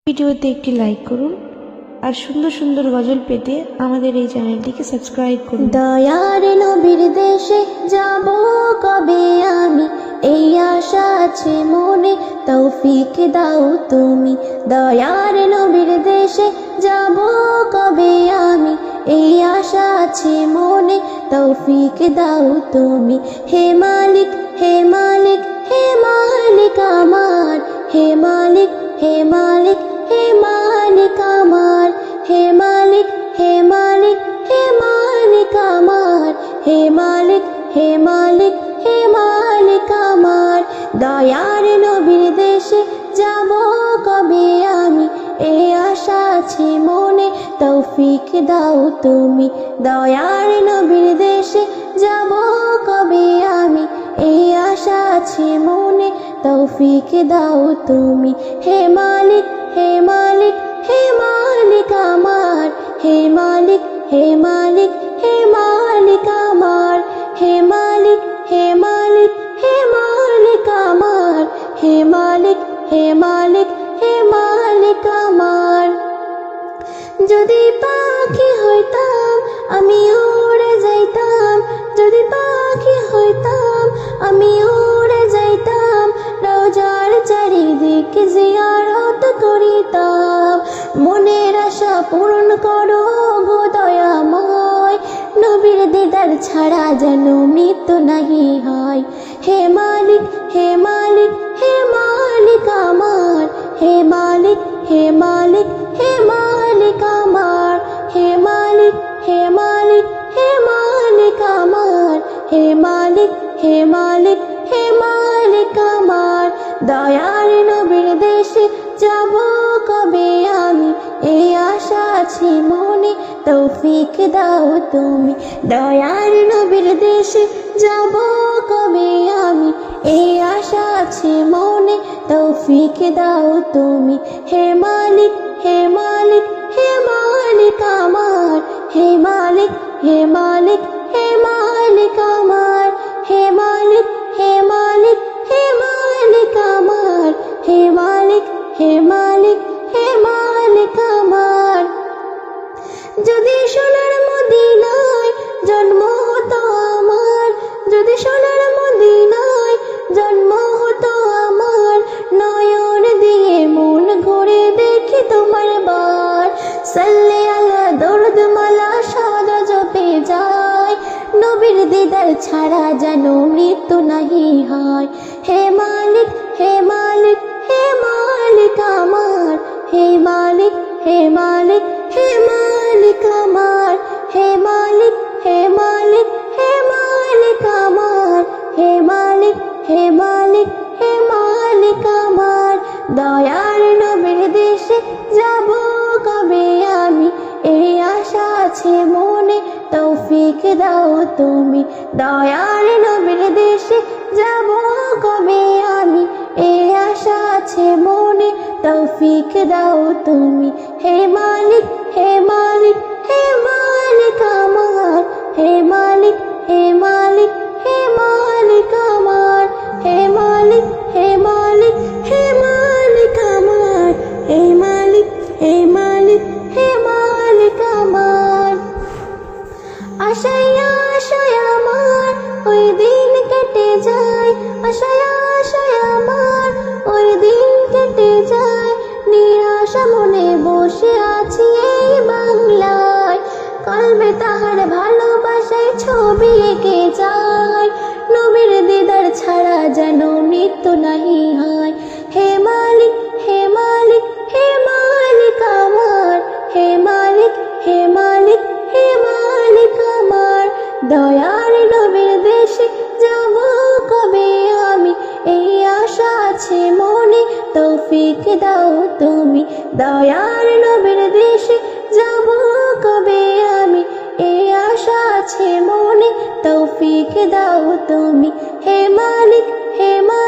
ভিডিওতে একটি লাইক করুন আর সুন্দর সুন্দর গজল পেতে আমাদের এই চ্যানেলটিকে সাবস্ক্রাইব করুন। দয়ার নবীর দেশে যাব কবে আমি, এই আশা আছে মনে, তৌফিক দাও তুমি। দয়ার নবীর দেশে যাব কবে আমি, এই আশা আছে মনে, তৌফিক দাও তুমি। হে মালিক হে মালিক হে মালিক আমার, হে মালিক হে মালিক হে মালিক আমার, হে মালিক হে মালিক হে মালিক আমার, হে মালিক হে মালিক হে মালিক আমার। দয়ার নবীর দেশে যাব কবে আমি, এই আশা আছে মনে, তৌফিক দাও তুমি। দয়ার নবীর দেশে যাব কবে আমি, এই আশা আছে মনে, তৌফিক দাও তুমি। হে মালিক হে মালিক হে মালিক আমার, হে মালিক হে মালিক হে মালিক আমার, হে মালিক হে মালিক হে মালিক আমার, হে মালিক হে মালিক হে মালিক আমার। যদি পাখি হইতাম আমি উড়ে যাইতাম, যদি পাখি হইতাম আমি উড়ে যাইতাম, রোজার চারিদিকে জিয়ারত করিতাম। মনের আশা পূরণ করো গো দয়াময়, নবীর দিদার ছাড়া যেন মৃত্যু নাহি হয়। হে মালিক হে মালিক হে মালিক আমার, হে মালিক হে মালিক হে মালিক আমার, হে মালিক হে মালিক হে মালিক আমার, হে মালিক হে মালিক হে মালিক আমার। দয়ার নবীর দেশে যাব কবে আমি, এই আশা আছে মনে, তৌফিক দাও তুমি। দয়ার নবীর দেশে যাব কবে আমি, এই আশা আছে মনে, তৌফিক দাও তুমি। হে মালিক হে মালিক হে মালিক আমার, হে মালিক হে মালিক হে মালিক আমার, হে মালিক হে মালিক হে মালিক আমার, হে মালিক হে মালিক হে মালিক আমার। যদি সোনার মদিনায় জন্ম হতো আমার, যদি সোনার মদিনায় জন্ম হতো আমার, নয়ন দিয়ে মন ঘুরে দেখি তোমার বার। সাল্লে আলা দরুদ মালা সাদা জপে যায়, নবীর দিদার ছাড়া যেন মৃত্যু নাহি হয়। হে মালিক হে মালিক হে মালিক আমার, হে মালিক হে মালিক হে মালিক আমার, হে মালিক হে মালিক হে মালিক আমার, হে মালিক হে মালিক হে মালিক আমার। দয়ার নবীর দেশে যাব কবে আমি, এই আশা আছে মনে, তৌফিক দাও তুমি। দয়ার নবীর দেশে যাব কবে আমি, এই আশা আছে মনে, তৌফিক দাও তুমি। হে মালিক হে মালিক হে মালিক আমার, হে মালিক হে মালিক হে মালিক আমার, হে মালিক হে মালিক হে মালিক আমার, হে মালিক হে মালিক হে মালিক আমার। আশায় আশায় আমার ওই দিন কেটে যায়, আশায় আশায় আমার ওই দিন কেটে যায়, নিরাশা মনে বসে আছি এই বাংলায়, কলবে তাহার ভালোবাসায় ছবি এঁকে যায়, নবীর দিদার ছাড়া যেন মৃত্যু নাহি হয়। হে মালিক হে মালিক হে মালিক আমার, হে মালিক হে মালিক হে মালিক আমার। দয়ার নবীর দেশে যাব কবে আমি, এই আশা আছে মনে, তৌফিক দাও তুমি। দয়ার নবীর দেশে যাব কবে আমি, এই আশা আছে মনে, তৌফিক দাও তুমি। হে মালিক হে মালিক